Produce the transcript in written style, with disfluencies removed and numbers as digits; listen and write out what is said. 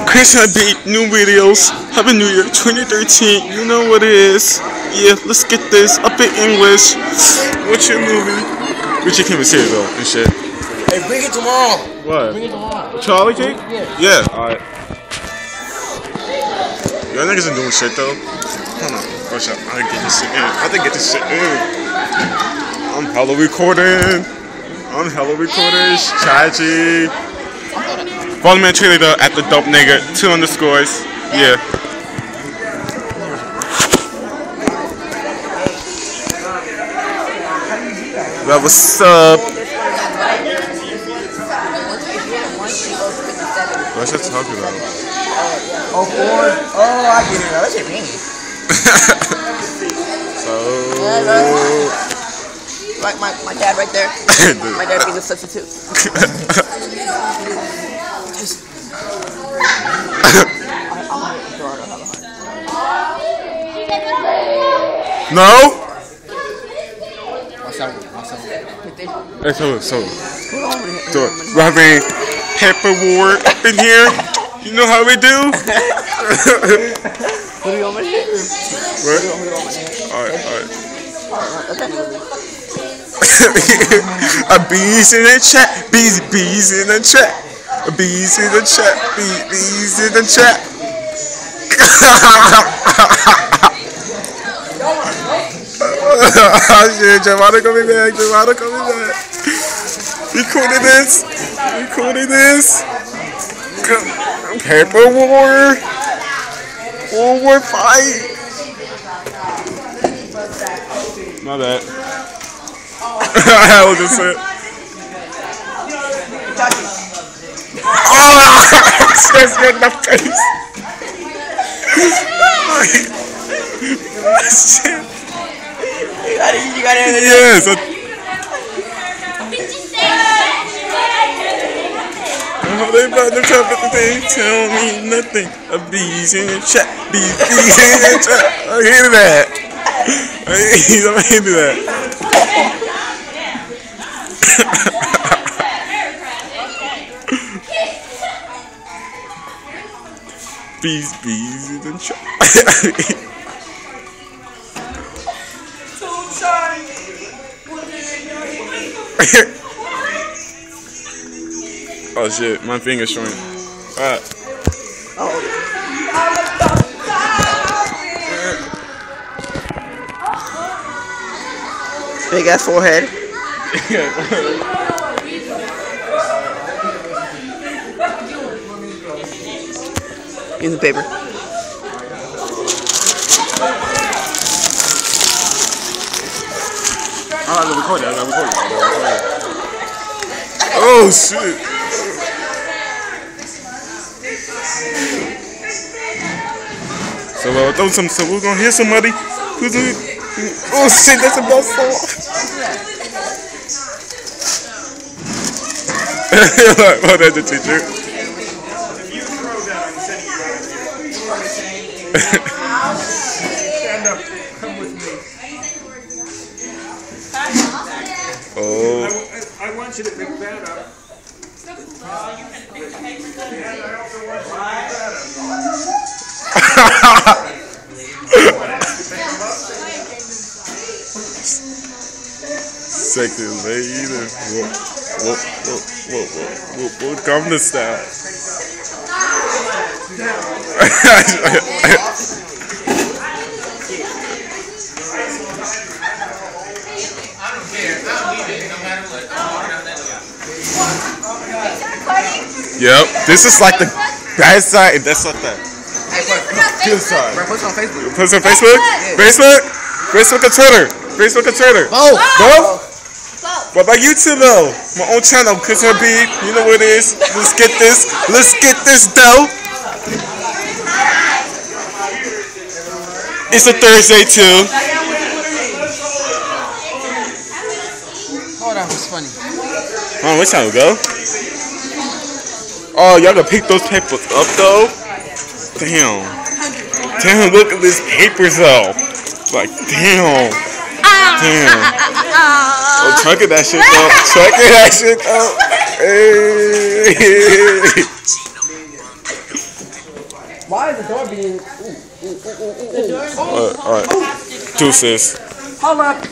Christian beat new videos. Happy New Year 2013. You know what it is. Yeah, let's get this up in English. What's your movie? Which you can't even say it though and shit. Hey, bring it tomorrow. What? Bring it tomorrow. Charlie cake? Yeah. Alright. Y'all niggas ain't doing shit though. Hold on. Watch out. I didn't get this shit in. I didn't get this shit in. I'm hella recording. Chachi. Follow me on Twitter though at the dope nigga. 2 underscores. Yeah. That what's up? What's that talking about? Oh, Ford. Oh, I get it. That shit mean. So. Like my dad right there. My dad being a substitute. No? What's up? Hey, so. We're having paperwork up in here. You know how we do? What do you want me to do? What? Alright. A bees in the chat. Bees in the chat. Bees in the chat. Bees in the chat. Oh shit, Javada coming back. Recording this. Paper war. War fight. My bad. I was just saying. Oh, she's got in the face. Shit. You got it. Yes. They about to tell me tell me nothing. A bees in the chat. Bees in the chat. I hated that. I hated that. Bees in the chat. Oh shit, my finger's showing. Alright. Big ass forehead. Use the paper. I gotta record that. Oh shit. So we're gonna hear somebody who's doing. Oh shit, that's a bus song. Oh, that's the teacher. Stand up. Come with me. Oh. I want you to pick that up. Sexy lady. Whoa, come to style. Yep, this is like the bad side, and that's like the good side. Post on Facebook. Post on Facebook? Yeah. Facebook or Twitter? Both? What about YouTube though? My own channel, Christian Beat. You know what it is. Let's get this though. It's a Thursday too. Hold on, it's funny. Oh, what time we go? Oh, y'all gonna pick those papers up though? Damn, look at these papers though. Like, damn. Oh, chunk it that shit though. Hey. Why is the door being... Alright. Deuces. Hold up.